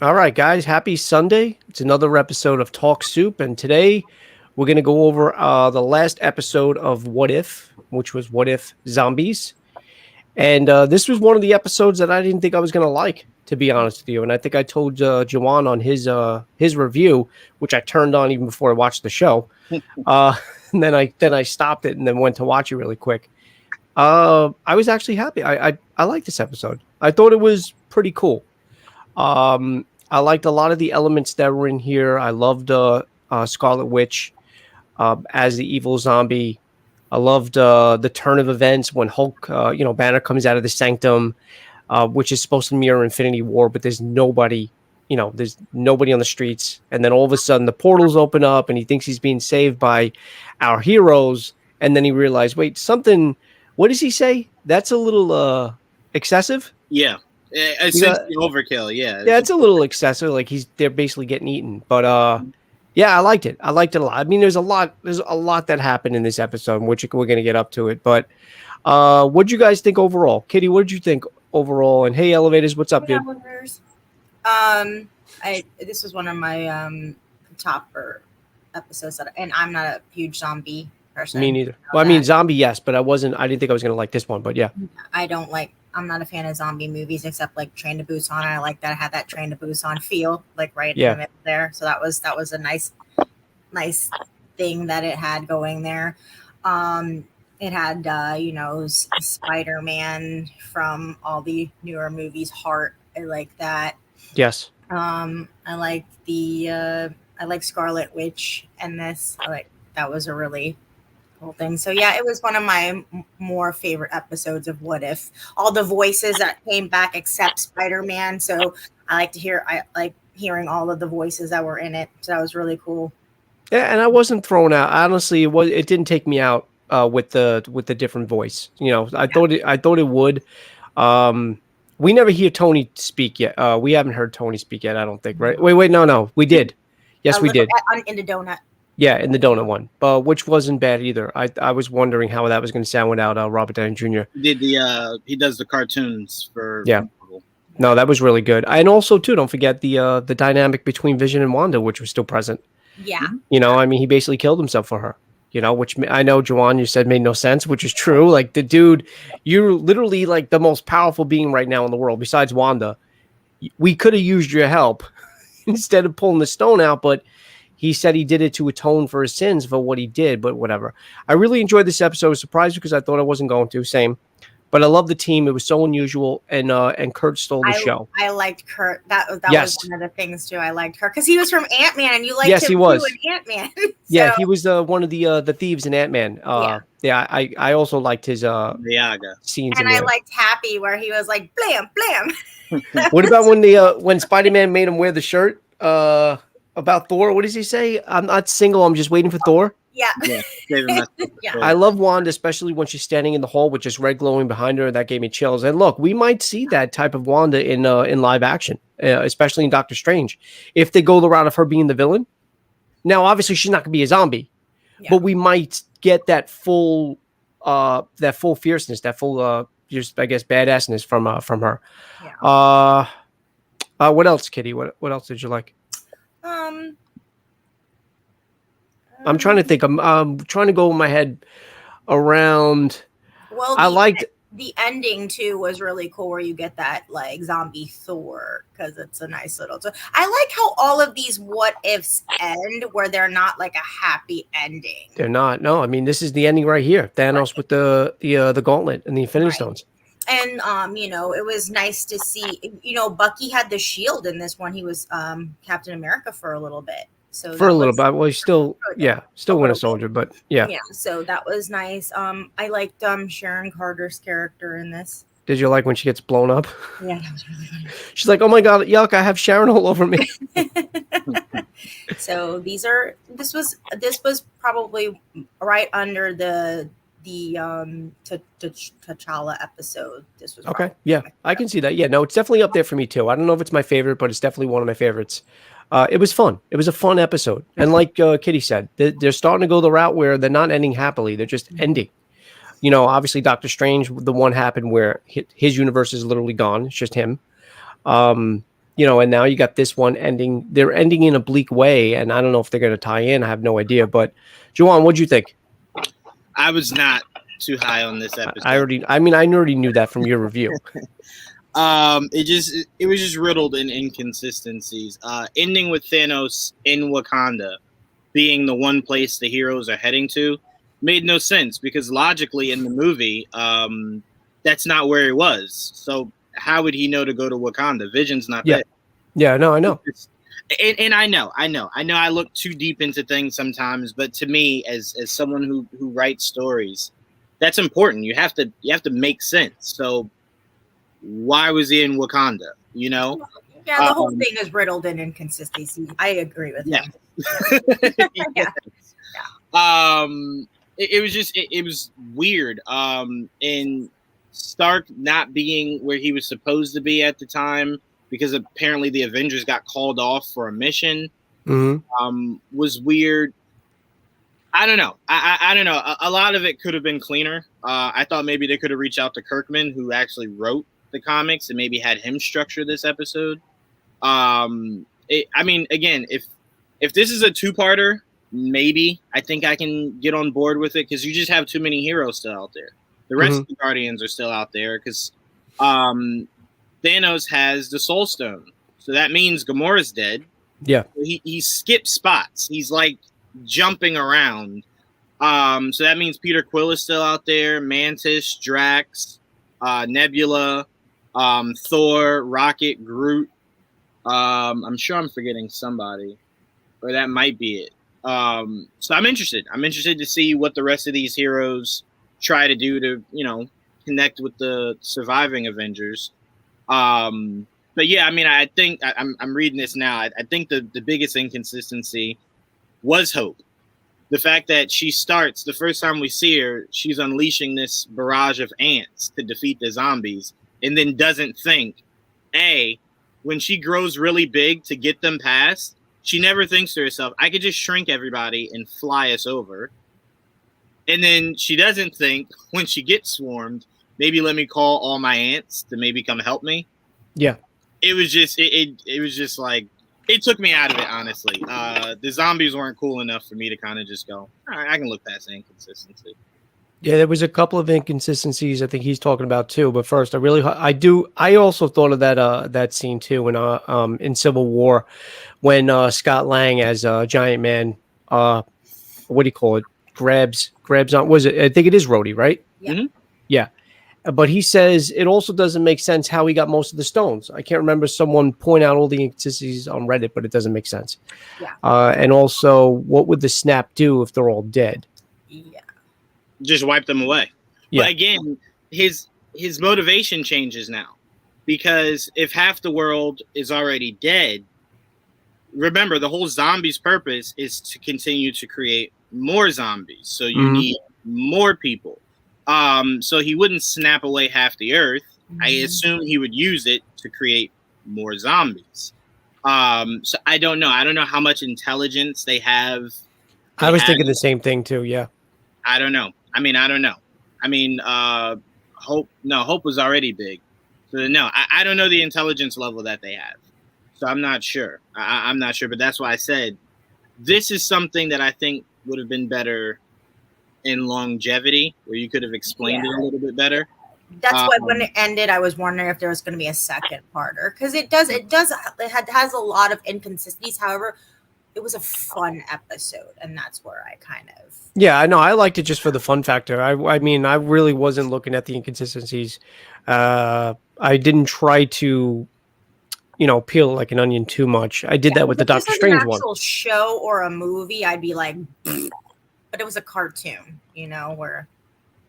All right, guys. Happy Sunday. It's another episode of Talk Soup. And today we're going to go over the last episode of What If, which was What If Zombies. And this was one of the episodes that I didn't think I was going to like, to be honest with you. And I think I told Juwaan on his review, which I turned on even before I watched the show. Uh, and then I stopped it and then went to watch it really quick. I was actually happy. I liked this episode. I thought it was pretty cool. I liked a lot of the elements that were in here. I loved Scarlet Witch as the evil zombie. I loved the turn of events when Hulk, Banner comes out of the sanctum, which is supposed to mirror Infinity War, but there's nobody on the streets. And then all of a sudden the portals open up and he thinks he's being saved by our heroes. And then he realized, wait, what does he say? That's a little excessive. Yeah. Essentially overkill. Yeah. Yeah, it's a little excessive. Like they're basically getting eaten. But yeah, I liked it. I liked it a lot. I mean, there's a lot that happened in this episode, which we're gonna get up to it. But what'd you guys think overall? Kitty, what did you think overall? And hey, Elevators, what's up, dude? This was one of my top episodes and I'm not a huge zombie person. Me neither. Well, I mean, zombie, yes, but I didn't think I was gonna like this one, but yeah. I'm not a fan of zombie movies except like Train to Busan. I like that I had that Train to Busan feel like right in the middle there. So that was a nice thing that it had going there. It had Spider-Man from all the newer movies. Heart, I like that. Yes. I like Scarlet Witch and this. That was a really cool thing. So yeah, it was one of my more favorite episodes of What If. All the voices that came back except Spider-Man. So I like hearing all of the voices that were in it. So that was really cool. Yeah, and I wasn't thrown out. Honestly, it didn't take me out with the different voice. I thought it would. We never hear Tony speak yet. We haven't heard Tony speak yet, I don't think, right? Wait, no. We did. Yes, we did. In the donut. Yeah, in the donut one, which wasn't bad either. I was wondering how that was going to sound without Robert Downey Jr. He does the cartoons for Marvel. No, that was really good. And also too, don't forget the dynamic between Vision and Wanda, which was still present. Yeah. I mean, he basically killed himself for her. Which I know, Juwaan, you said made no sense, which is true. Like the dude, you're literally like the most powerful being right now in the world besides Wanda. We could have used your help instead of pulling the stone out, but he said he did it to atone for his sins for what he did, but whatever. I really enjoyed this episode. I was surprised because I thought I wasn't going to. Same. But I love the team. It was so unusual, and Kurt stole the show. I liked Kurt. That was one of the things too. I liked Kurt because he was from Ant-Man, and you liked him he was. too in Ant-Man. So. Yeah, he was one of the thieves in Ant-Man. I also liked his scenes. And I liked Happy where he was like blam blam. What about when Spider-Man made him wear the shirt? About Thor, what does he say? I'm not single. I'm just waiting for Thor. Yeah. Yeah. I love Wanda, especially when she's standing in the hall with just red glowing behind her. That gave me chills. And look, we might see that type of Wanda in live action, especially in Doctor Strange, if they go the route of her being the villain. Now, obviously, she's not going to be a zombie, but we might get that full fierceness, that full just I guess badassness from her. Yeah. What else, Kitty? What else did you like? I'm trying to think. I'm trying to go in my head around. Well, I liked the ending too. Was really cool where you get that like zombie Thor because it's a nice little. I like how all of these what ifs end where they're not like a happy ending. They're not. No, I mean this is the ending right here. Thanos with the gauntlet and the Infinity Stones. And it was nice to see. Bucky had the shield in this one. He was Captain America for a little bit. So for a little bit, well, he's still Winter Soldier, but yeah. So that was nice. I liked Sharon Carter's character in this. Did you like when she gets blown up? Yeah, that was really funny. She's like, "Oh my god, yuck! I have Sharon all over me." So this was probably right under the T'Challa episode. This was okay. Yeah, I can see that. Yeah, no, it's definitely up there for me too. I don't know if it's my favorite, but it's definitely one of my favorites. It was fun. It was a fun episode. And like Kitty said, they're starting to go the route where they're not ending happily. They're just ending. Obviously Doctor Strange, the one happened where his universe is literally gone. It's just him. and now you got this one ending. They're ending in a bleak way, and I don't know if they're going to tie in. I have no idea. But Juwaan, what'd you think? I was not too high on this episode. I already knew that from your review. It was just riddled in inconsistencies. Ending with Thanos in Wakanda being the one place the heroes are heading to made no sense because logically in the movie, that's not where he was. So how would he know to go to Wakanda? Vision's not there. Yeah, no, I know. And I know I look too deep into things sometimes, but to me, as someone who writes stories, that's important. You have to make sense. So why was he in Wakanda? Yeah, the whole thing is riddled in inconsistency. I agree with him. Yeah. It was weird. And Stark not being where he was supposed to be at the time because apparently the Avengers got called off for a mission. Was weird. I don't know. I don't know. A lot of it could have been cleaner. I thought maybe they could have reached out to Kirkman, who actually wrote the comics, and maybe had him structure this episode. Again, if this is a two-parter, maybe I think I can get on board with it because you just have too many heroes still out there. The rest of the Guardians are still out there because Thanos has the Soul Stone, so that means Gamora's dead. Yeah, he skips spots. He's like jumping around. So that means Peter Quill is still out there. Mantis, Drax, Nebula, Thor, Rocket, Groot. I'm sure I'm forgetting somebody, or that might be it. So I'm interested. I'm interested to see what the rest of these heroes try to do to, connect with the surviving Avengers. But yeah, I think I'm reading this now. I think the biggest inconsistency was Hope. The fact that she starts, the first time we see her, she's unleashing this barrage of ants to defeat the zombies, and then doesn't think, when she grows really big to get them past, she never thinks to herself, I could just shrink everybody and fly us over. And then she doesn't think, when she gets swarmed, maybe let me call all my ants to maybe come help me. Yeah. It was just, it was just like, it took me out of it, honestly. The zombies weren't cool enough for me to kind of just go, all right, I can look past the inconsistency. Yeah, there was a couple of inconsistencies I think he's talking about too. But first, I also thought of that scene too when in Civil War when Scott Lang as Giant Man, what do you call it? Grabs on. Was it? I think it is Rhodey, right? Yeah. Mm-hmm. Yeah. But he says it also doesn't make sense how he got most of the stones. I can't remember someone point out all the inconsistencies on Reddit, but it doesn't make sense. Yeah. And also, what would the snap do if they're all dead? Yeah. Just wipe them away. Yeah. But again, his motivation changes now because if half the world is already dead, remember the whole zombies' purpose is to continue to create more zombies. So you need more people. So he wouldn't snap away half the earth. I assume he would use it to create more zombies. So I don't know. I don't know how much intelligence they have. I was thinking the same thing too. Yeah. I don't know. I don't know. Hope was already big. So no, I don't know the intelligence level that they have. So I'm not sure. I'm not sure, but that's why I said this is something that I think would have been better in longevity, where you could have explained it a little bit better. That's why when it ended, I was wondering if there was going to be a second parter because it has a lot of inconsistencies. However, it was a fun episode, and that's where I kind of I know I liked it just for the fun factor. I really wasn't looking at the inconsistencies. I didn't try to peel like an onion too much. I did that with the Doctor Strange one. Actual show or a movie, I'd be like, but it was a cartoon, where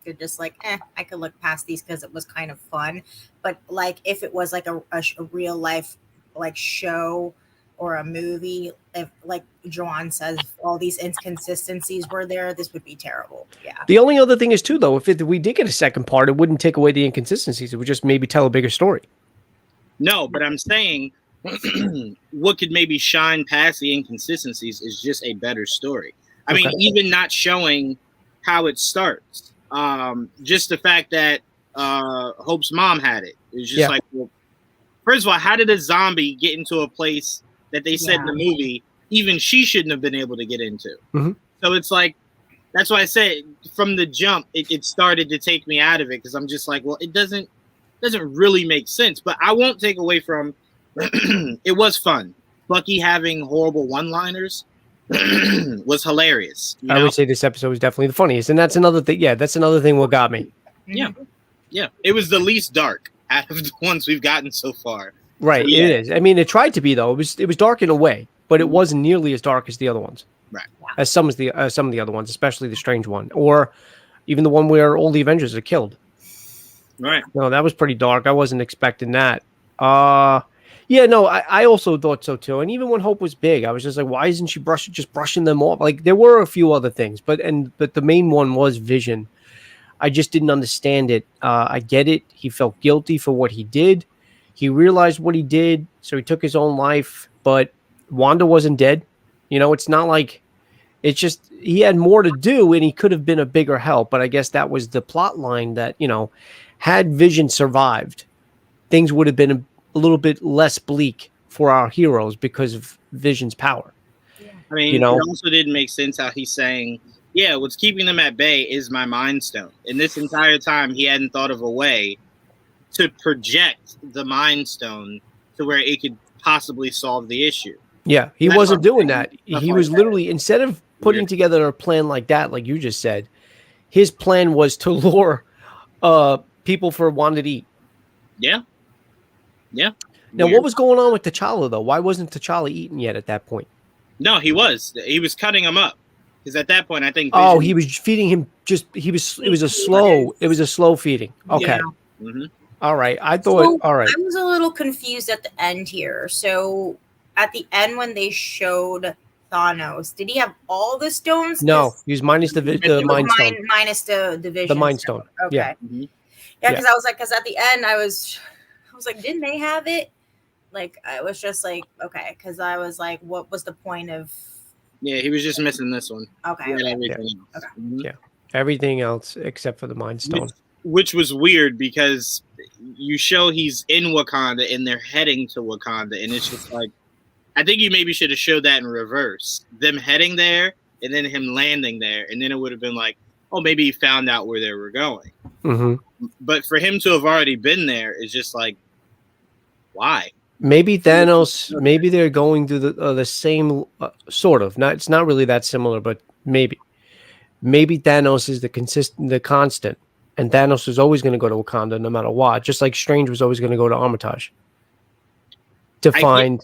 you're just like, I could look past these because it was kind of fun. But like, if it was like a real life like show or a movie, if like Juwaan says, if all these inconsistencies were there, this would be terrible. Yeah. The only other thing is too, though, if we did get a second part, it wouldn't take away the inconsistencies. It would just maybe tell a bigger story. No, but I'm saying what could maybe shine past the inconsistencies is just a better story. I mean, even not showing how it starts. Just the fact that Hope's mom had it. It's just like, well, first of all, how did a zombie get into a place that they said in the Yeah. movie even she shouldn't have been able to get into? Mhm. So it's like, that's why I said from the jump, it started to take me out of it because I'm just like, well, it doesn't really make sense. But I won't take away from it was fun. Bucky having horrible one-liners was hilarious. You I know? would say this episode was definitely the funniest, and that's another thing. Yeah, that's another thing what got me. Yeah. Yeah, it was the least dark out of the ones we've gotten so far. Right, Yeah. it is. I mean, it tried to be though. It was dark in a way, but it wasn't nearly as dark as the other ones. Right. As some of the other ones, especially the Strange one, or even the one where all the Avengers are killed. Right. No, that was pretty dark. I wasn't expecting that. Yeah, no, I also thought so too. And even when Hope was big, I was just like, why isn't she brushing them off? Like there were a few other things, but the main one was Vision. I just didn't understand it. I get it. He felt guilty for what he did. He realized what he did, so he took his own life. But Wanda wasn't dead. You know, it's not like it's just he had more to do, and he could have been a bigger help. But I guess that was the plot line that, you know, had Vision survived, things would have been a little bit less bleak for our heroes because of Vision's power. I mean, You know? it also didn't make sense how he's saying, yeah, what's keeping them at bay is my Mind Stone. And this entire time, he hadn't thought of a way to project the Mind Stone to where it could possibly solve the issue. Yeah, he That's wasn't what- doing that. stuff He like was that. literally, instead of putting Weird. together a plan like that, like you just said, his plan was to lure people for Wanda to eat. Yeah. Yeah. Now, Weird. what was going on with T'Challa though? Why wasn't T'Challa eaten yet at that point? No, he was. He was cutting him up. Because at that point, I think. Oh, Vision- he was feeding him. It was a slow feeding. Okay, Mhm. all right. I thought, So, all right. I was a little confused at the end here. So at the end when they showed Thanos, did he have all the stones? No, he was minus the It was Mind Stone. Minus the division. The Mind Stone. Okay. Yeah. Mhm. Yeah, because I was like, because at the end I was like, didn't they have it? Like, I was just like, okay, because I was like, what was the point of? Yeah, he was just missing this one. Okay, He had okay. everything else. Okay. Mhm. Yeah. Everything else except for the Mind Stone. Which was weird because you show he's in Wakanda and they're heading to Wakanda, and it's just like, I think you maybe should have showed that in reverse. Them heading there and then him landing there, and then it would have been like, oh, maybe he found out where they were going. hmm But for him to have already been there is just like, why? Maybe Thanos. Maybe they're going through the same sort of. Not. It's not really that similar, but maybe. Maybe Thanos is the constant, and Thanos is always going to go to Wakanda no matter what. Just like Strange was always going to go to Armitage to I find.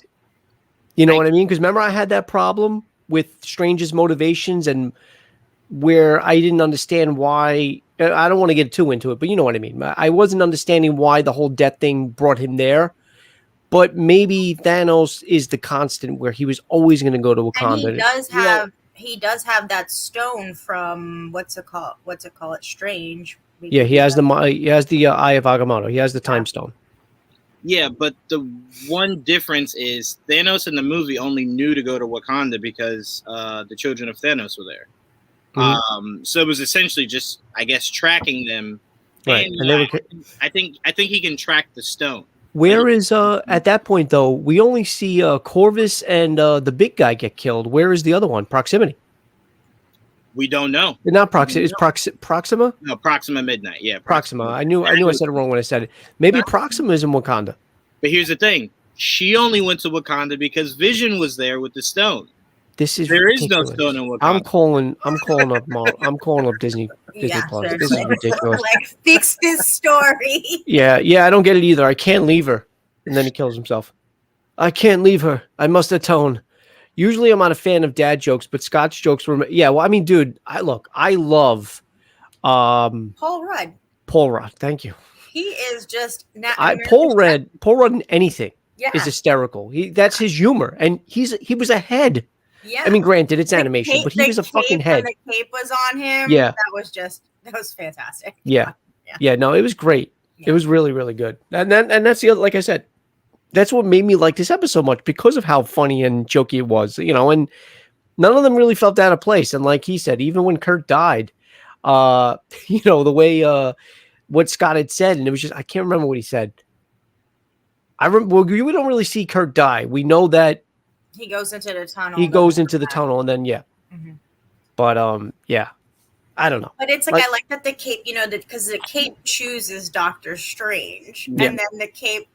You know what I mean? Because remember, I had that problem with Strange's motivations and where I didn't understand why. I don't want to get too into it, but you know what I mean. I wasn't understanding why the whole death thing brought him there. But maybe Thanos is the constant where he was always going to go to Wakanda. And he does have that stone from what's it called? Strange. Yeah, he has the Eye of Agamotto. He has the Time Stone. Yeah, but the one difference is Thanos in the movie only knew to go to Wakanda because the children of Thanos were there. Mhm. So it was essentially just, I guess, tracking them. Right. And And they were, I think he can track the stone. where is at that point though? We only see Corvus and the big guy get killed. Where is the other one? Proximity. We don't know. Not Proxima. Is Proxima? No, Proxima Midnight. Yeah, Proxima. I knew I said it wrong when I said it. Maybe Proxima is in Wakanda. But here's the thing: she only went to Wakanda because Vision was there with the stone. This is There is no ridiculous. stone in Wakanda. I'm calling up Disney Plus. This is seriously. ridiculous. Like, fix this story. Yeah, I don't get it either. I can't leave her. And then he kills himself. I can't leave her. I must atone. Usually I'm not a fan of dad jokes, but Scott's jokes were well, I mean, dude, I love Paul Rudd. Paul Rudd. Thank you. He is just Paul Rudd in anything Yeah. is hysterical. That's his humor. And he was a head. Yeah. I mean, granted, it's The animation, cape- but he the was a fucking cape, head. when the cape was on him. Yeah. That was fantastic. Yeah. Yeah. Yeah, no, it was great. Yeah. It was really, really good. And that's the other, like I said, that's what made me like this episode so much because of how funny and jokey it was, and none of them really felt out of place. And like he said, even when Kurt died, the way what Scott had said, and it was just, I can't remember what he said. Well, we don't really see Kirk die. We know that He goes into the tunnel. he goes into the tunnel, and then Mhm. But yeah, I don't know. But it's like I like that the cape, you know, because the cape chooses Doctor Strange, Yeah. and then the cape,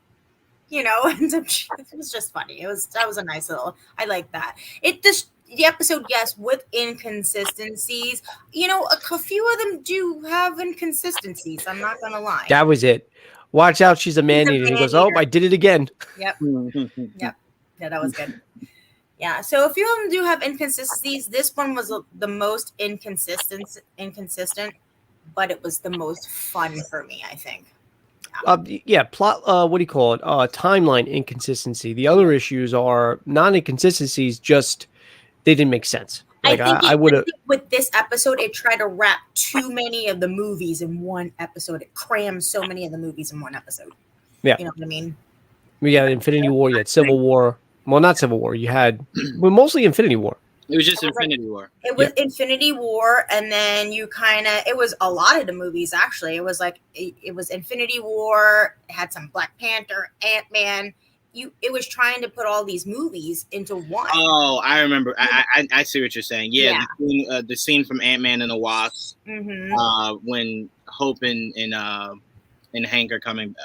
you know, ends up. It was just funny. That was a nice little. I like that. The episode, yes, with inconsistencies. You know, a few of them do have inconsistencies. I'm not gonna lie. That was it. Watch out, she's a man-eater. He goes, oh, I did it again. Yep. Yep. Yeah, that was good. Yeah, so a few of them do have inconsistencies. This one was the most inconsistent, but it was the most fun for me, I think. Plot. What do you call it? Timeline inconsistency. The other issues are non-inconsistencies. Just they didn't make sense. Like I would have. With this episode, it tried to wrap too many of the movies in one episode. It crams so many of the movies in one episode. Yeah, you know what I mean. We had Infinity War. You had Civil War. Well, not Civil War. You had, mostly Infinity War. It was just Infinity War. It was Infinity War, and then it was a lot of the movies, actually. It was like, it was Infinity War, it had some Black Panther, Ant-Man. It was trying to put all these movies into one. Oh, I remember. I see what you're saying. Yeah. The scene from Ant-Man and the Wasp, when Hope and Hank are coming,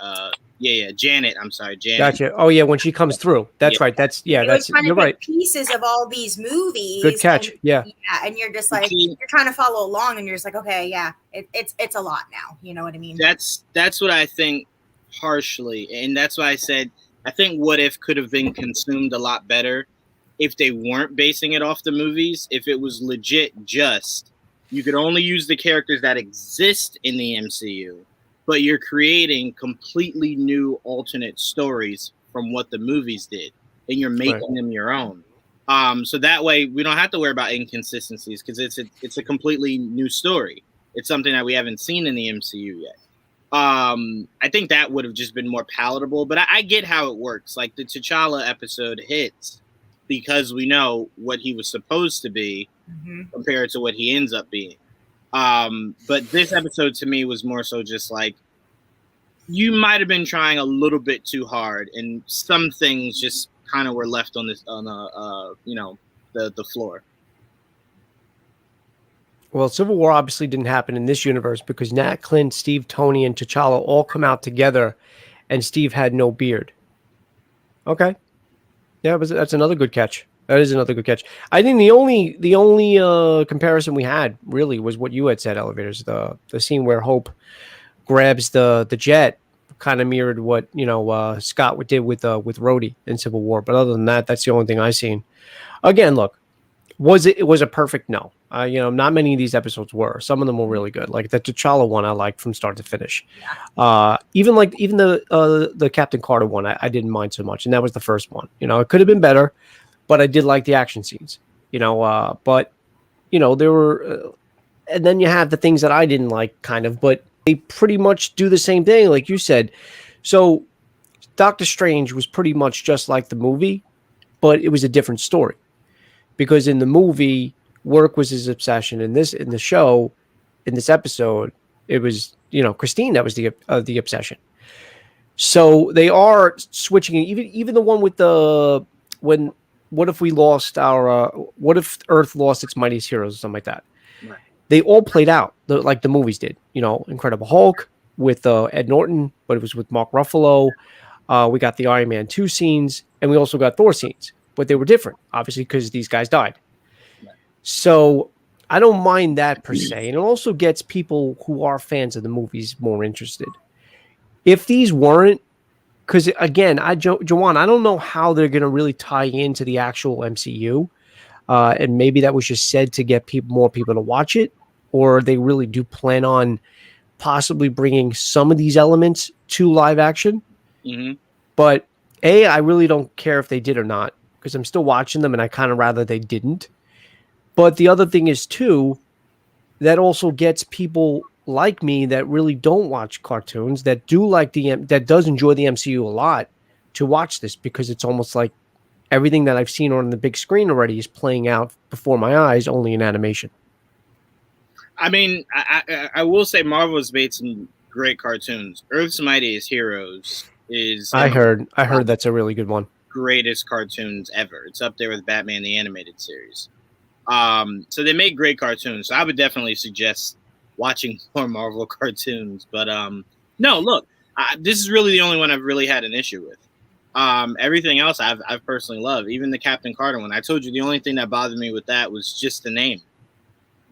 Janet. I'm sorry, Janet. Gotcha. Oh yeah, when she comes through. That's right. That's you're right. Pieces of all these movies. Good catch. And you're just like you're trying to follow along, and you're just like, okay, yeah, it's a lot now. You know what I mean? That's what I think harshly, and that's why I said I think What If could have been consumed a lot better if they weren't basing it off the movies. If it was legit, just you could only use the characters that exist in the MCU. But you're creating completely new alternate stories from what the movies did, and you're making them your own. So that way we don't have to worry about inconsistencies because it's a completely new story. It's something that we haven't seen in the MCU yet. I think that would have just been more palatable, but I get how it works. Like the T'Challa episode hits because we know what he was supposed to be compared to what he ends up being. But this episode to me was more so just like you might have been trying a little bit too hard, and some things just kind of were left on the floor. Well, Civil War obviously didn't happen in this universe because Nat, Clint, Steve, Tony, and T'Challa all come out together, and Steve had no beard. Okay, yeah, that's another good catch. That is another good catch. I think the only comparison we had really was what you had said, Elevators. The scene where Hope grabs the jet kind of mirrored what Scott did with Rhodey in Civil War. But other than that, that's the only thing I've seen. Again, look, was it a perfect? No. Not many of these episodes were. Some of them were really good. Like the T'Challa one, I liked from start to finish. Yeah. Even the Captain Carter one, I didn't mind so much, and that was the first one. It could have been better. But I did like the action scenes, but there were, and then you have the things that I didn't like kind of, but they pretty much do the same thing. Like you said, so Doctor Strange was pretty much just like the movie, but it was a different story because in the movie, work was his obsession. In this episode, it was, Christine, that was the obsession. So they are switching even the one with what if we lost what if Earth lost its mightiest heroes or something like that? Right. They all played out like the movies did. Incredible Hulk with Ed Norton, but it was with Mark Ruffalo. We got the Iron Man 2 scenes, and we also got Thor scenes, but they were different, obviously, because these guys died. Right. So I don't mind that per se, and it also gets people who are fans of the movies more interested. If these weren't, because again, Juwaan, I don't know how they're going to really tie into the actual MCU, and maybe that was just said to get more people to watch it, or they really do plan on possibly bringing some of these elements to live action. Mm-hmm. But I really don't care if they did or not because I'm still watching them, and I kind of rather they didn't. But the other thing is too, that also gets people like me that really don't watch cartoons, that does enjoy the MCU a lot, to watch this because it's almost like everything that I've seen on the big screen already is playing out before my eyes, only in animation. I mean, I will say Marvel has made some great cartoons. Earth's Mightiest Heroes is I heard that's a really good one. greatest cartoons ever. It's up there with Batman the Animated Series. So they make great cartoons. So I would definitely suggest watching more Marvel cartoons. But no, look, this is really the only one I've really had an issue with. Everything else I've personally loved. Even the Captain Carter one. I told you the only thing that bothered me with that was just the name.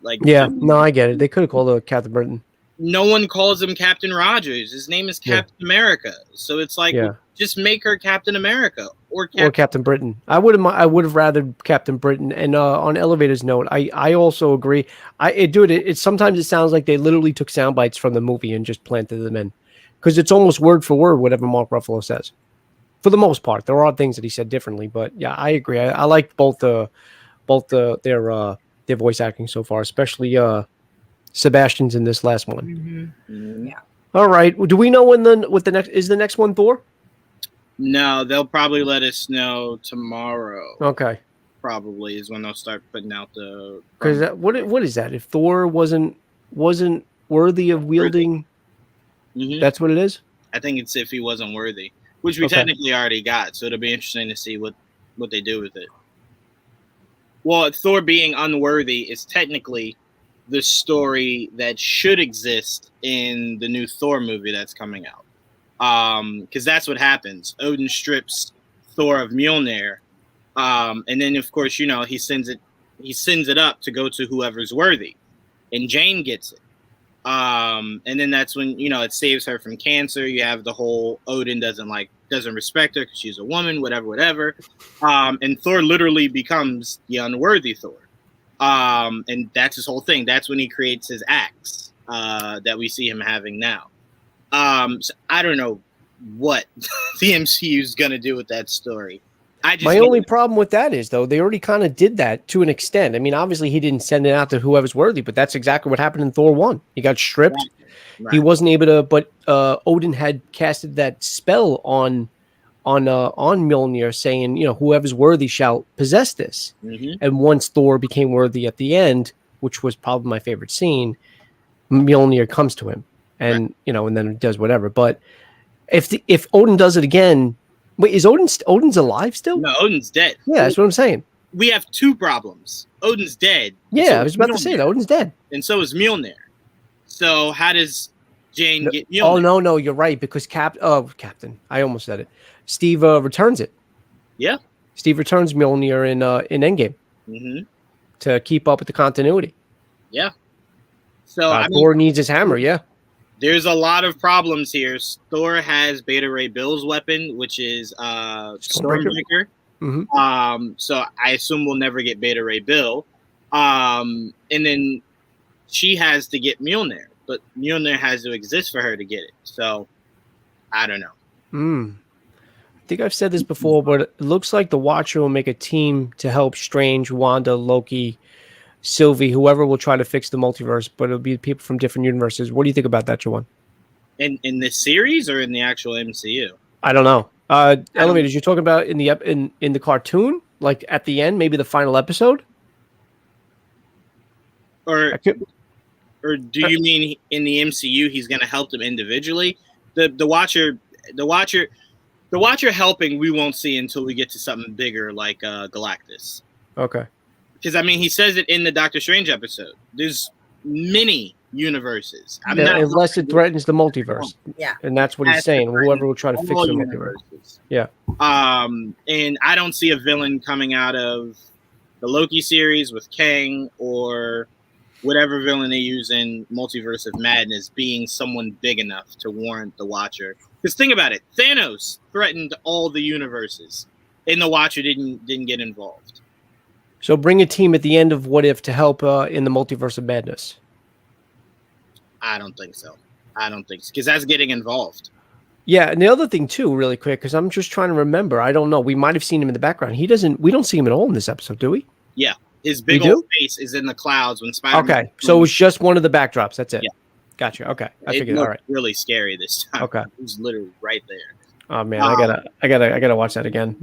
Like, Yeah, no, I get it. They could have called it Captain Britain. no one calls him Captain Rogers. His name is Captain America. So it's like, just make her Captain America or Captain Britain. I would have rather Captain Britain. And on Elevator's note, I also agree. It sometimes it sounds like they literally took sound bites from the movie and just planted them in, because it's almost word for word whatever Mark Ruffalo says. For the most part, there are things that he said differently, but yeah, I agree. I like both their voice acting so far, especially Sebastian's in this last one. Mm-hmm. Yeah. All right. Do we know when the next one Thor? No, they'll probably let us know tomorrow. Okay. Probably is when they'll start putting out the. Because what is that? If Thor wasn't worthy of wielding, that's what it is. I think it's if he wasn't worthy, which we technically already got. So it'll be interesting to see what they do with it. Well, Thor being unworthy is technically the story that should exist in the new Thor movie that's coming out. Because that's what happens. Odin strips Thor of Mjolnir, and then of course he sends it up to go to whoever's worthy, and Jane gets it. And then that's when it saves her from cancer. You have the whole Odin doesn't respect her because she's a woman, whatever. And Thor literally becomes the unworthy Thor. And that's his whole thing. That's when he creates his axe that we see him having now. So I don't know what the MCU is going to do with that story. My only problem with that is, though, they already kind of did that to an extent. I mean, obviously he didn't send it out to whoever's worthy, but that's exactly what happened in Thor 1. He got stripped. Right. He wasn't able to, but Odin had casted that spell on Mjolnir, saying, whoever's worthy shall possess this. Mm-hmm. And once Thor became worthy at the end, which was probably my favorite scene, Mjolnir comes to him, and and then it does whatever. But if Odin does it again, wait, is Odin's alive still? No, Odin's dead. Yeah, that's what I'm saying. We have two problems. Odin's dead. Yeah, so I was about to say that Odin's dead, and so is Mjolnir. So how does Jane get Mjolnir? Oh no, you're right, because Captain, I almost said it. Steve returns it. Yeah, Steve returns Mjolnir in Endgame to keep up with the continuity. Yeah. So Thor needs his hammer. Yeah. There's a lot of problems here. Thor has Beta Ray Bill's weapon, which is Stormbreaker. Mm-hmm. So I assume we'll never get Beta Ray Bill. And then she has to get Mjolnir, but Mjolnir has to exist for her to get it. So I don't know. I think I've said this before, but it looks like the Watcher will make a team to help Strange, Wanda, Loki, Sylvie, whoever will try to fix the multiverse, but it'll be people from different universes. What do you think about that, Juwaan? In this series or in the actual MCU? I don't know. Elevators, you're talking about in the cartoon, like at the end, maybe the final episode, or do you mean in the MCU he's going to help them individually? The Watcher helping we won't see until we get to something bigger like Galactus. Okay. Because, he says it in the Doctor Strange episode. There's many universes. Unless it threatens the multiverse. Yeah. And that's what he's saying. Whoever will try to fix the multiverse. Yeah. And I don't see a villain coming out of the Loki series with Kang or whatever villain they use in Multiverse of Madness being someone big enough to warrant the Watcher. Because think about it. Thanos threatened all the universes. And the Watcher didn't get involved. So bring a team at the end of What If to help in the Multiverse of Madness. I don't think so. Because that's getting involved. Yeah, and the other thing too, really quick, because I'm just trying to remember. I don't know. We might have seen him in the background. We don't see him at all in this episode, do we? Yeah, his big old face is in the clouds when Spider-Man. Okay, so it was just one of the backdrops. That's it. Yeah, gotcha. Okay, I figured. All right, really scary this time. Okay, it was literally right there. Oh man, I gotta watch that again.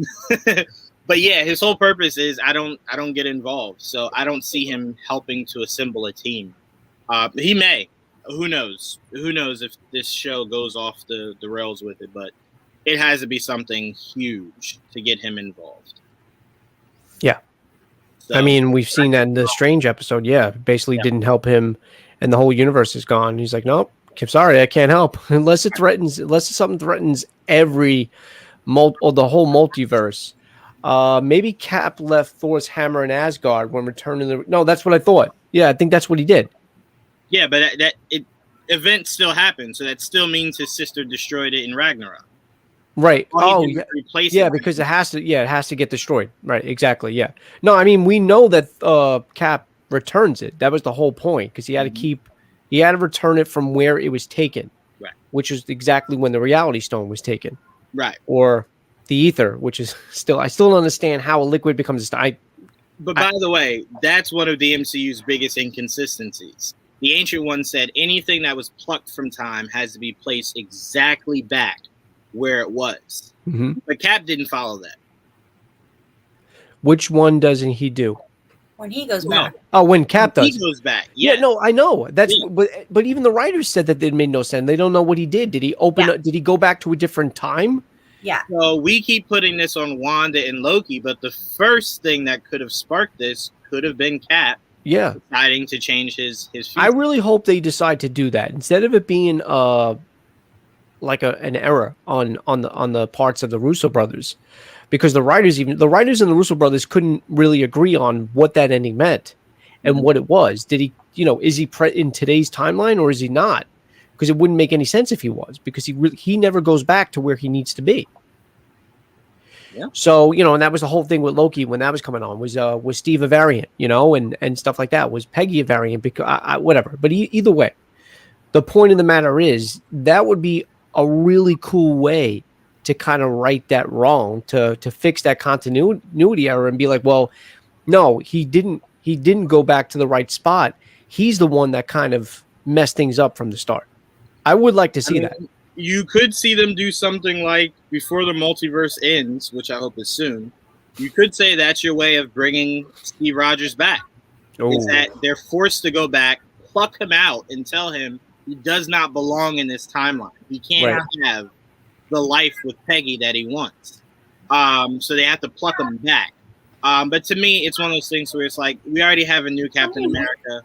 But yeah, his whole purpose is I don't get involved, so I don't see him helping to assemble a team. He may. Who knows? Who knows if this show goes off the rails with it? But it has to be something huge to get him involved. Yeah. So, I mean, we've seen that in the Strange episode. Yeah, basically didn't help him, and the whole universe is gone. He's like, nope, I'm sorry, I can't help unless something threatens every or the whole multiverse. Maybe Cap left Thor's hammer in Asgard when returning. No, that's what I thought. Yeah, I think that's what he did. Yeah, but event still happened, so that still means his sister destroyed it in Ragnarok. Right. Oh, yeah, because it has to get destroyed. Right, exactly. Yeah. No, I mean, we know that Cap returns it. That was the whole point, because he had to return it from where it was taken. Right. Which is exactly when the Reality Stone was taken. Right. Or the ether, which is I still don't understand how a liquid becomes a stone. But by the way, that's one of the MCU's biggest inconsistencies. The Ancient One said anything that was plucked from time has to be placed exactly back where it was. Mm-hmm. But Cap didn't follow that. Which one doesn't he do? When he goes back. Oh, when Cap does. He goes back. Yeah, no, I know. That's but even the writers said that it made no sense. They don't know what he did. Did he up? Did he go back to a different time? Yeah. So we keep putting this on Wanda and Loki, but the first thing that could have sparked this could have been Cap. Yeah. Deciding to change his future. I really hope they decide to do that instead of it being like an error on the parts of the Russo brothers, because the writers and the Russo brothers couldn't really agree on what that ending meant and what it was. Did he, is he in today's timeline or is he not? Because it wouldn't make any sense if he was, because he never goes back to where he needs to be. Yeah. So, and that was the whole thing with Loki when that was coming on, was Steve a variant, and stuff like that. Was Peggy a variant? Because whatever. But either way, the point of the matter is that would be a really cool way to kind of right that wrong, to fix that continuity error and be like, well, no, he didn't go back to the right spot. He's the one that kind of messed things up from the start. I would like to see that. You could see them do something like before the multiverse ends, which I hope is soon. You could say that's your way of bringing Steve Rogers back. Is that they're forced to go back, pluck him out, and tell him he does not belong in this timeline. He can't have the life with Peggy that he wants. So they have to pluck him back. But to me, it's one of those things where it's like, we already have a new Captain America.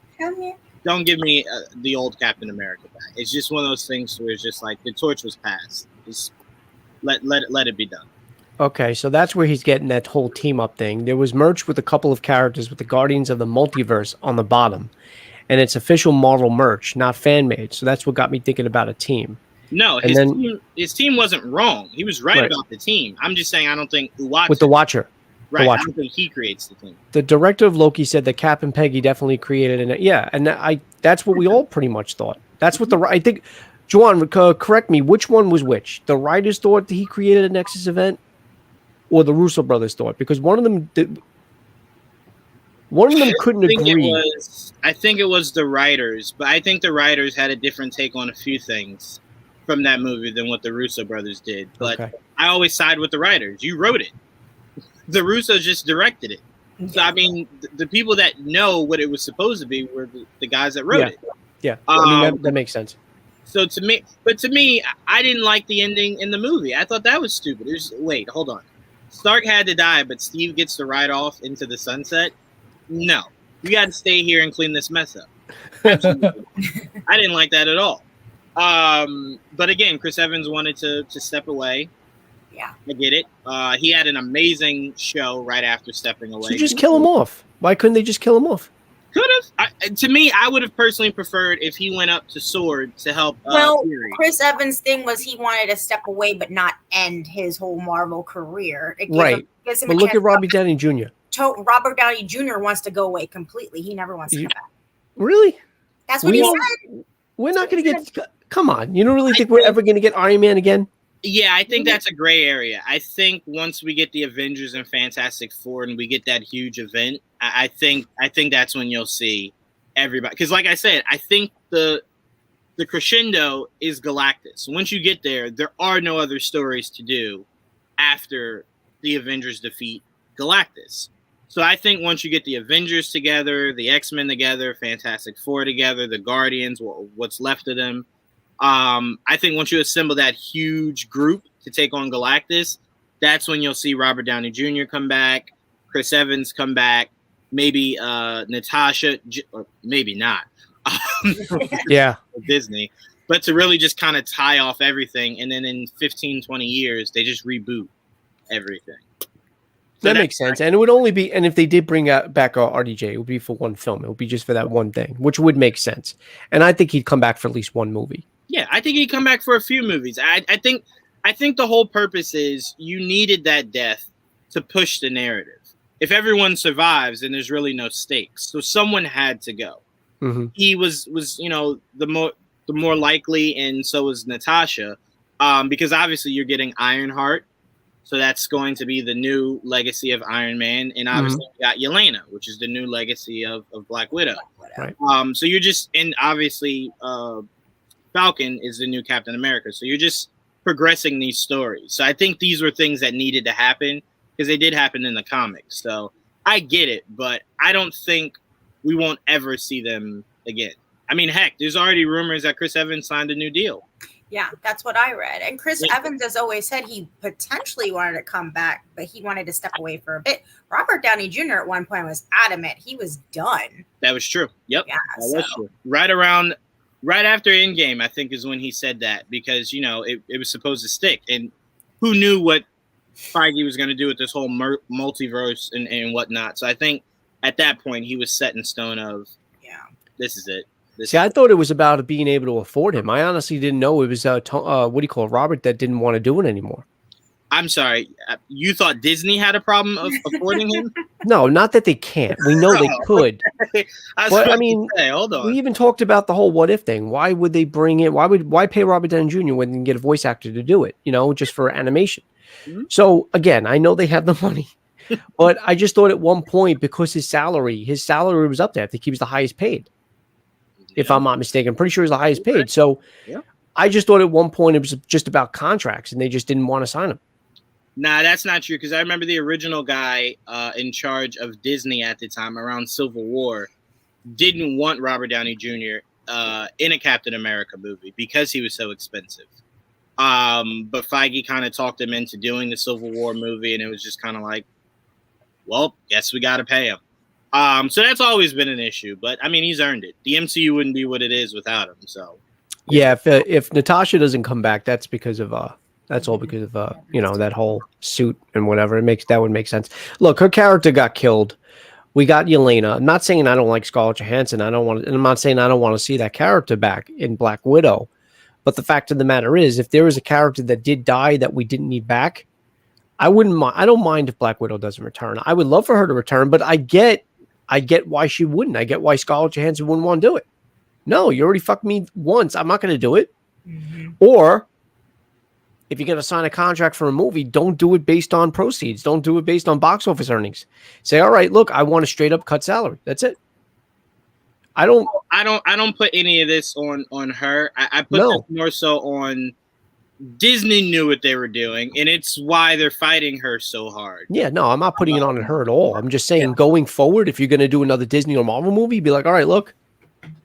Don't give me the old Captain America back. It's just one of those things where it's just like the torch was passed. Just let it be done. Okay, so that's where he's getting that whole team up thing. There was merch with a couple of characters with the Guardians of the Multiverse on the bottom, and it's official Marvel merch, not fan made. So that's what got me thinking about a team. No, his team wasn't wrong. He was right about the team. I'm just saying I don't think Uwatch with the Watcher. Right, I don't think he creates the team. The director of Loki said that Cap and Peggy definitely created it. Yeah, and that's what we all pretty much thought. That's what I think. Juwaan, correct me. Which one was which? The writers thought that he created a Nexus event, or the Russo brothers thought? Because one of them couldn't agree. I think it was the writers, but I think the writers had a different take on a few things from that movie than what the Russo brothers did. But I always side with the writers. You wrote it. The Russos just directed it. So, I mean, the people that know what it was supposed to be were the guys that wrote it. Yeah, I mean, that makes sense. So to me, I didn't like the ending in the movie. I thought that was stupid. Wait, hold on. Stark had to die, but Steve gets to ride off into the sunset? No. You got to stay here and clean this mess up. Absolutely. I didn't like that at all. But again, Chris Evans wanted to step away. Yeah, I get it. He had an amazing show right after stepping away. So just kill him off. Why couldn't they just kill him off? Could have. To me, I would have personally preferred if he went up to Sword to help. Fury. Chris Evans' thing was he wanted to step away but not end his whole Marvel career. Right. But look at Robert Downey Jr. Robert Downey Jr. wants to go away completely. He never wants to come back. Really? That's what he said. We're not going to get. Come on. You don't really think we're ever going to get Iron Man again? Yeah, I think that's a gray area. I think once we get the Avengers and Fantastic Four and we get that huge event, I think that's when you'll see everybody. Because like I said, I think the crescendo is Galactus. Once you get there are no other stories to do after the Avengers defeat Galactus. So I think once you get the Avengers together, the X-Men together, Fantastic Four together, the Guardians, what's left of them, I think once you assemble that huge group to take on Galactus, that's when you'll see Robert Downey Jr. come back, Chris Evans come back, maybe Natasha, or maybe not. Yeah. Disney. But to really just kind of tie off everything, and then in 15, 20 years, they just reboot everything. So that makes sense. And it would only be, and if they did bring back RDJ, it would be for one film. It would be just for that one thing, which would make sense. And I think he'd come back for at least one movie. Yeah, I think he'd come back for a few movies. I think the whole purpose is you needed that death to push the narrative. If everyone survives, then there's really no stakes. So someone had to go. Mm-hmm. He was the more likely, and so was Natasha, because obviously you're getting Ironheart. So that's going to be the new legacy of Iron Man. And obviously you got Yelena, which is the new legacy of Black Widow. Right. So you're just, and obviously Falcon is the new Captain America. So you're just progressing these stories. So I think these were things that needed to happen because they did happen in the comics. So I get it, but I don't think we won't ever see them again. I mean, heck, there's already rumors that Chris Evans signed a new deal. Yeah, that's what I read. And Chris Evans has always said he potentially wanted to come back, but he wanted to step away for a bit. Robert Downey Jr. at one point was adamant he was done. That was true. Yep. Yeah, that was true. Right after Endgame, I think is when he said that, because, it was supposed to stick. And who knew what Feige was going to do with this whole multiverse and whatnot. So I think at that point he was set in stone of, this is it. I thought it was about being able to afford him. I honestly didn't know it was Robert that didn't want to do it anymore. I'm sorry. You thought Disney had a problem of affording him? No, not that they can't. We know they could. I mean, hold on. We even talked about the whole what if thing. Why would they bring it? Why pay Robert Downey Jr. when they can get a voice actor to do it? Just for animation. Mm-hmm. So again, I know they have the money, but I just thought at one point, because his salary was up there. I think he was the highest paid. If I'm not mistaken, I'm pretty sure he's the highest paid. So I just thought at one point it was just about contracts and they just didn't want to sign him. Nah, that's not true, because I remember the original guy in charge of Disney at the time around Civil War didn't want Robert Downey Jr. In a Captain America movie because he was so expensive. But Feige kind of talked him into doing the Civil War movie, and it was just kind of like, well, guess we got to pay him. So that's always been an issue, but I mean, he's earned it. The MCU wouldn't be what it is without him. So, yeah, if Natasha doesn't come back, that's because of that's all because of that whole suit and whatever. That would make sense. Look, her character got killed. We got Yelena. I'm not saying I don't like Scarlett Johansson. And I'm not saying I don't want to see that character back in Black Widow. But the fact of the matter is, if there was a character that did die that we didn't need back, I wouldn't mind. I don't mind if Black Widow doesn't return. I would love for her to return, but I get why she wouldn't. I get why Scarlett Johansson wouldn't want to do it. No, you already fucked me once. I'm not going to do it. Mm-hmm. Or if you're going to sign a contract for a movie, don't do it based on proceeds. Don't do it based on box office earnings. Say, all right, look, I want a straight up cut salary. That's it. I don't put any of this on her. I put this more so on Disney knew what they were doing, and it's why they're fighting her so hard. Yeah, no, I'm not putting it on her at all. I'm just saying going forward, if you're going to do another Disney or Marvel movie, be like, all right, look,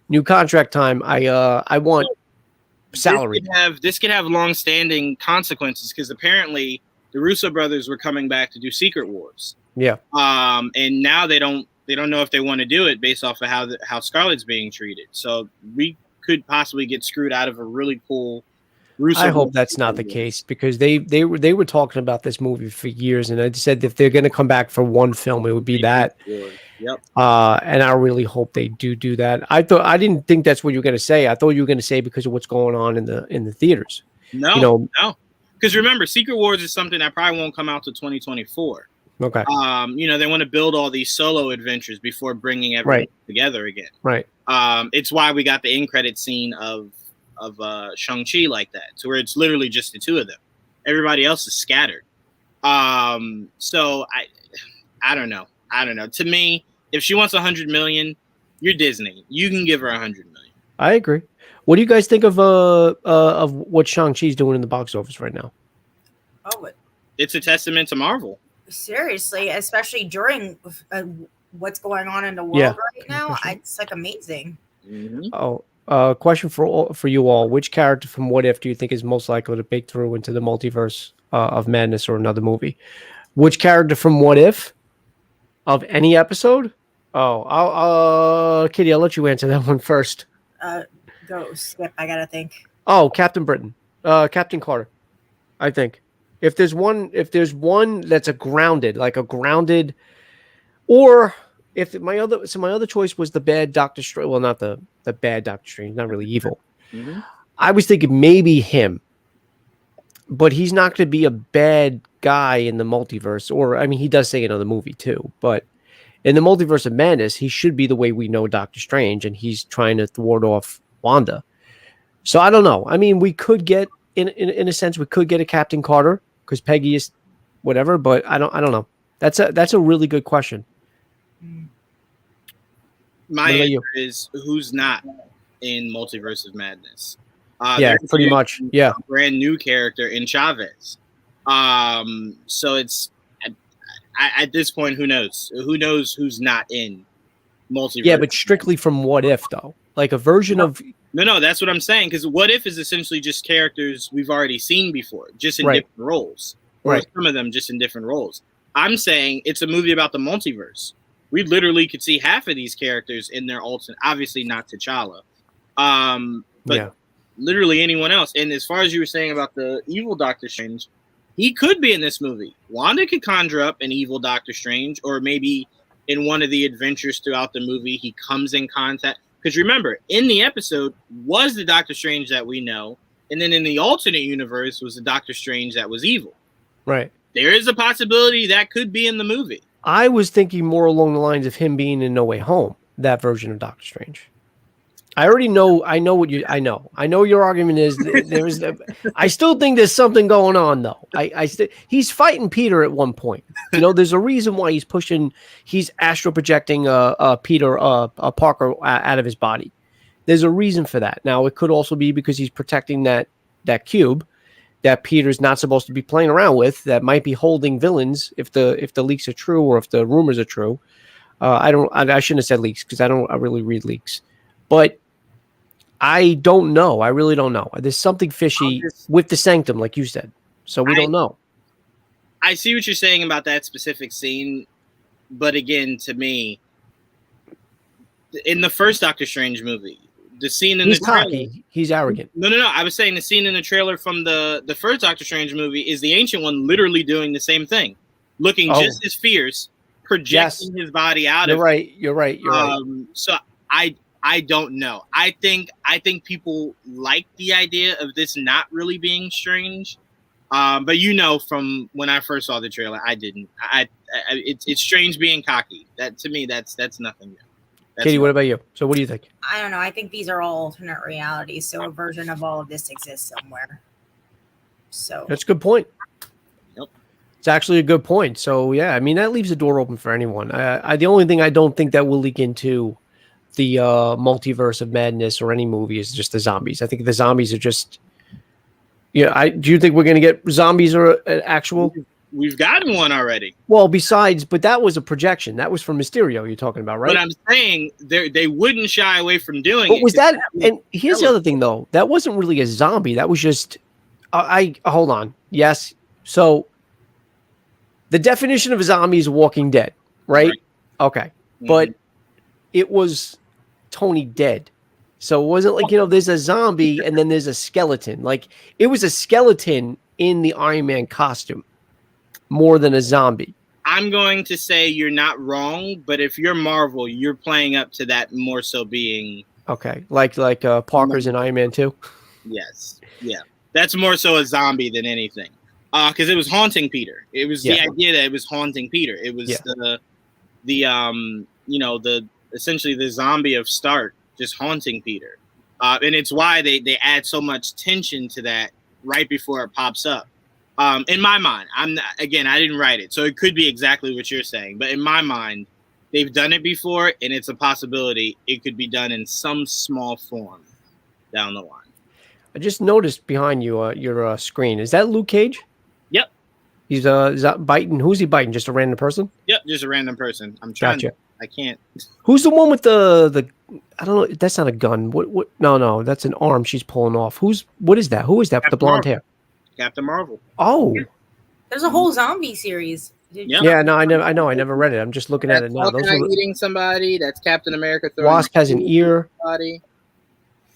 new contract time. I want salary. This could have long-standing consequences, because apparently the Russo brothers were coming back to do Secret Wars. Yeah. And now they don't know if they want to do it based off of how Scarlett's being treated. So we could possibly get screwed out of a really cool Russo. I hope that's not the case, because they were talking about this movie for years, and I said if they're going to come back for one film, it would be that. Yep. And I really hope they do that. I didn't think that's what you were going to say. I thought you were going to say because of what's going on in the theaters. No. Because remember, Secret Wars is something that probably won't come out to 2024. Okay. They want to build all these solo adventures before bringing everything together again. Right. It's why we got the end credit scene of Shang-Chi like that, to where it's literally just the two of them. Everybody else is scattered. So I don't know. To me, if she wants 100 million, you're Disney. You can give her 100 million. I agree. What do you guys think of what Shang-Chi's doing in the box office right now? Oh, it's a testament to Marvel. Seriously, especially during what's going on in the world right now, it's like amazing. Mm-hmm. Oh, Question for you all: which character from What If do you think is most likely to break through into the multiverse of madness or another movie? Which character from What If of any episode? Oh, Kitty, I'll let you answer that one first. Go skip. I gotta think. Oh, Captain Britain, Captain Carter. I think if there's one that's a grounded, or if my other choice was the bad Doctor Strange. Well, not the bad Doctor Strange, not really evil. Mm-hmm. I was thinking maybe him, but he's not going to be a bad guy in the multiverse. Or I mean, he does say in another movie too, but in the multiverse of madness, he should be the way we know Doctor Strange, and he's trying to thwart off Wanda. So I don't know. I mean, we could get in a sense we could get a Captain Carter because Peggy is whatever, but I don't know. That's a really good question. My answer is who's not in Multiverse of Madness. Yeah, pretty much. Yeah, a brand new character in Chavez. So it's at this point, who knows? Who knows who's not in Multiverse? Yeah, but strictly from What If though, like a version of. No, that's what I'm saying. Because What If is essentially just characters we've already seen before, just in different roles, or some of them just in different roles. I'm saying it's a movie about the multiverse. We literally could see half of these characters in their alternate. Obviously, not T'Challa, but literally anyone else. And as far as you were saying about the evil Doctor Strange, he could be in this movie. Wanda could conjure up an evil Doctor Strange, or maybe in one of the adventures throughout the movie, he comes in contact. Because remember, in the episode was the Doctor Strange that we know, and then in the alternate universe was the Doctor Strange that was evil. Right. There is a possibility that could be in the movie. I was thinking more along the lines of him being in No Way Home, that version of Doctor Strange. I already know. I know your argument is I still think there's something going on though. He's fighting Peter at one point. You know, there's a reason why he's astral projecting Peter Parker out of his body. There's a reason for that. Now it could also be because he's protecting that cube that Peter's not supposed to be playing around with, that might be holding villains if the leaks are true or if the rumors are true. I shouldn't have said leaks because I really read leaks. But I don't know. I really don't know. There's something fishy with the Sanctum, like you said. So we don't know. I see what you're saying about that specific scene. But again, to me, in the first Doctor Strange movie, the scene in he's the trailer, cocky. He's arrogant. No. I was saying the scene in the trailer from the first Doctor Strange movie is the Ancient One literally doing the same thing, looking just as fierce, projecting his body out. You're right. So I don't know. I think people like the idea of this not really being strange. But from when I first saw the trailer, I didn't. It's strange being cocky. That to me, that's nothing new. Katie, what about you? So what do you think? I don't know. I think these are all alternate realities. So a version of all of this exists somewhere. So that's a good point. Yep. It's actually a good point. So yeah, I mean that leaves the door open for anyone. The only thing I don't think that will leak into the multiverse of madness or any movie is just the zombies. I think the zombies are just. Yeah, do you think we're going to get zombies or actual? We've gotten one already. Well, but that was a projection. That was from Mysterio. You're talking about, right? But I'm saying they wouldn't shy away from doing it. Was that? And here's the other thing, though. That wasn't really a zombie. That was just. Hold on. Yes. So. The definition of a zombie is Walking Dead, right? Okay, mm-hmm. But it was Tony dead. So it wasn't like, there's a zombie and then there's a skeleton. Like it was a skeleton in the Iron Man costume more than a zombie. I'm going to say you're not wrong, but if you're Marvel, you're playing up to that more so being. Okay. Like Parker's in Iron Man 2? Yes. Yeah. That's more so a zombie than anything. Because it was haunting Peter. It was the idea that it was haunting Peter. It was the essentially the zombie of Stark just haunting Peter. And it's why they add so much tension to that right before it pops up. In my mind, I didn't write it, so it could be exactly what you're saying. But in my mind, they've done it before, and it's a possibility it could be done in some small form down the line. I just noticed behind you, your screen. Is that Luke Cage? Yep. He's biting. Who's he biting? Just a random person? Yep, just a random person. I'm trying. Gotcha. I can't. Who's the one with the I don't know. That's not a gun. What? No. That's an arm she's pulling off. What is that? Who is that with the blonde hair? Captain Marvel. Oh. There's a whole zombie series. Yep. Yeah, no, I never read it. I'm just looking at it now. Those are eating somebody. That's Captain America throwing Wasp has an ear. Somebody.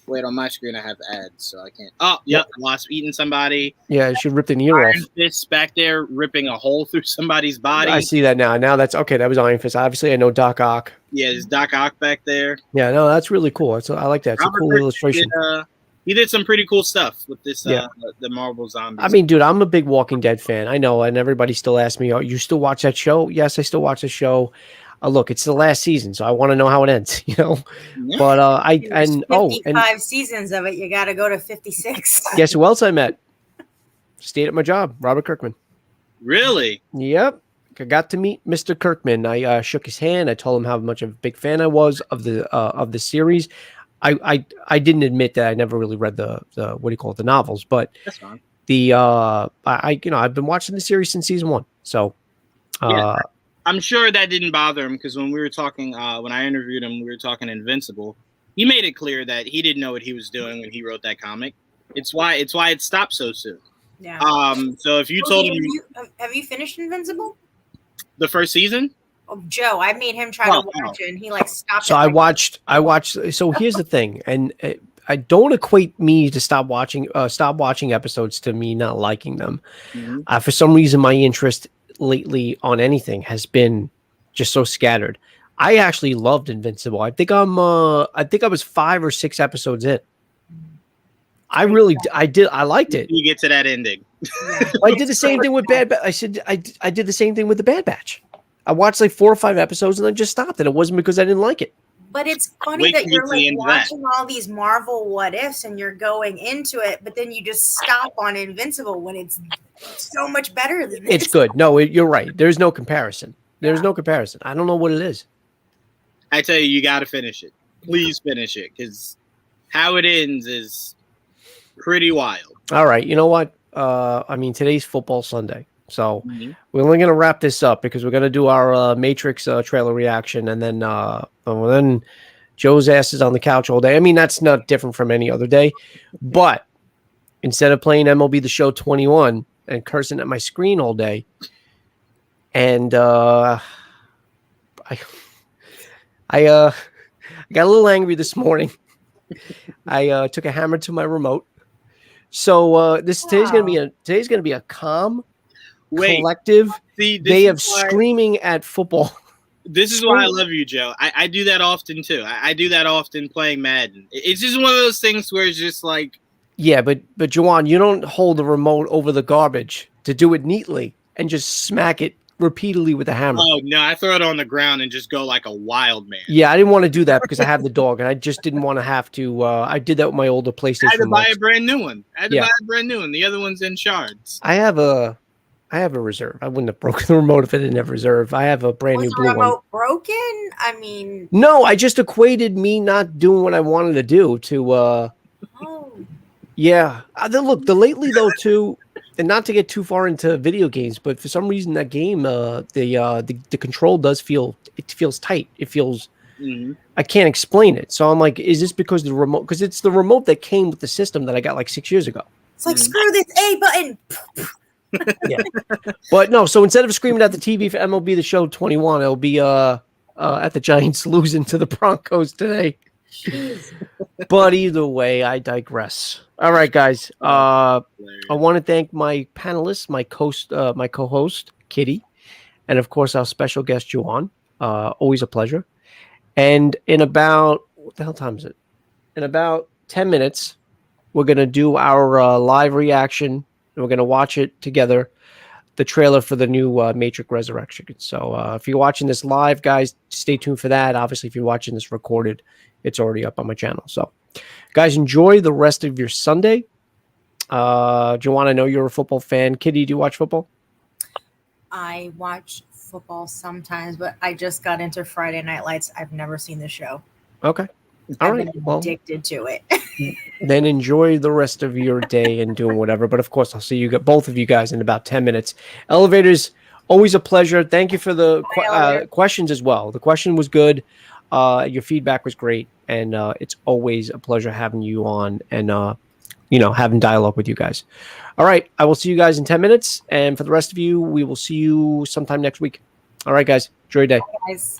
Wait, on my screen I have ads, so I can't. Oh, yep, Wasp eating somebody. Yeah, she ripped an ear off. Iron Fist back there ripping a hole through somebody's body. I see that now. Now that's okay. That was Iron Fist. Obviously, I know Doc Ock. Yeah, there's Doc Ock back there. Yeah, no, that's really cool. I like that. It's Robert a cool Kirkman illustration. He did some pretty cool stuff with this. The Marvel Zombies. I mean, dude, I'm a big Walking Dead fan. I know, and everybody still asks me, "Oh, you still watch that show?" Yes, I still watch the show. Look, it's the last season, so I want to know how it ends. Yeah. But 55 seasons of it. You got to go to 56. Guess who else I met? Stayed at my job, Robert Kirkman. Really? Yep. I got to meet Mr. Kirkman. I shook his hand. I told him how much of a big fan I was of the series. I didn't admit that I never really read the what do you call it, the novels, but that's fine. I've been watching the series since season 1. So I'm sure that didn't bother him because when we were talking, when I interviewed him, we were talking Invincible. He made it clear that he didn't know what he was doing when he wrote that comic. It's why it stopped so soon. Yeah. So if you told him, have you finished Invincible? The first season? Oh, Joe, I made him try to watch it, and he stopped. So I watched. So here's the thing, and I don't equate me to stop watching episodes to me not liking them. Mm-hmm. For some reason, my interest lately on anything has been just so scattered. I actually loved Invincible. I think I was 5 or 6 episodes in. I liked it. You get to that ending. I did the same thing with Bad Batch. I did the same thing with the Bad Batch. I watched 4 or 5 episodes and then just stopped. And it wasn't because I didn't like it. But it's funny that you're watching all these Marvel what ifs and you're going into it, but then you just stop on Invincible when it's so much better than this. It's good. No, you're right. There's no comparison. There's no comparison. I don't know what it is. I tell you, you got to finish it. Please finish it because how it ends is pretty wild. All right. You know what? Today's football Sunday. So we're only going to wrap this up because we're going to do our Matrix trailer reaction. And then Joe's ass is on the couch all day. I mean, that's not different from any other day. But instead of playing MLB The Show 21 and cursing at my screen all day, and I got a little angry this morning. I took a hammer to my remote. So today's going to be a calm, collective day of screaming at football. This is why I love you, Joe. I do that often too. I do that often playing Madden. It's just one of those things where it's just like, yeah, but Juwaan, you don't hold the remote over the garbage to do it neatly and just smack it repeatedly with a hammer. Oh no, I throw it on the ground and just go like a wild man. Yeah, I didn't want to do that because I have the dog and I just didn't want to have to. I did that with my older PlayStation. I had to buy a brand new one. The other one's in shards. I have a reserve. I wouldn't have broken the remote if I didn't have reserve. I have a brand new blue one. Was the remote broken? I mean, no. I just equated me not doing what I wanted to do to. Yeah. The lately though too. And not to get too far into video games, but for some reason that game, the control feels tight. It feels, I can't explain it. So I'm like, is this because the remote? Because it's the remote that came with the system that I got 6 years ago. It's like screw this A button. Yeah, but no. So instead of screaming at the TV for MLB The Show 21, it'll be at the Giants losing to the Broncos today. But either way, I digress. All right, guys. I want to thank my panelists, my co-host Kitty, and of course our special guest Juwaan. Always a pleasure. And in about what the hell time is it? In about 10 minutes, we're gonna do our live reaction. And we're gonna watch it together. The trailer for the new Matrix Resurrection. So if you're watching this live, guys, stay tuned for that. Obviously, if you're watching this recorded, it's already up on my channel. So, guys, enjoy the rest of your Sunday. Juwaan, I know you're a football fan. Kitty, do you watch football? I watch football sometimes, but I just got into Friday Night Lights. I've never seen the show. Okay. All right. Well, addicted to it. Then enjoy the rest of your day and doing whatever. But of course, I'll see both of you guys in about 10 minutes. Elevators, always a pleasure. Thank you for the questions as well. The question was good. Your feedback was great, and it's always a pleasure having you on and having dialogue with you guys. All right, I will see you guys in 10 minutes, and for the rest of you, we will see you sometime next week. All right, guys, enjoy your day. Guys.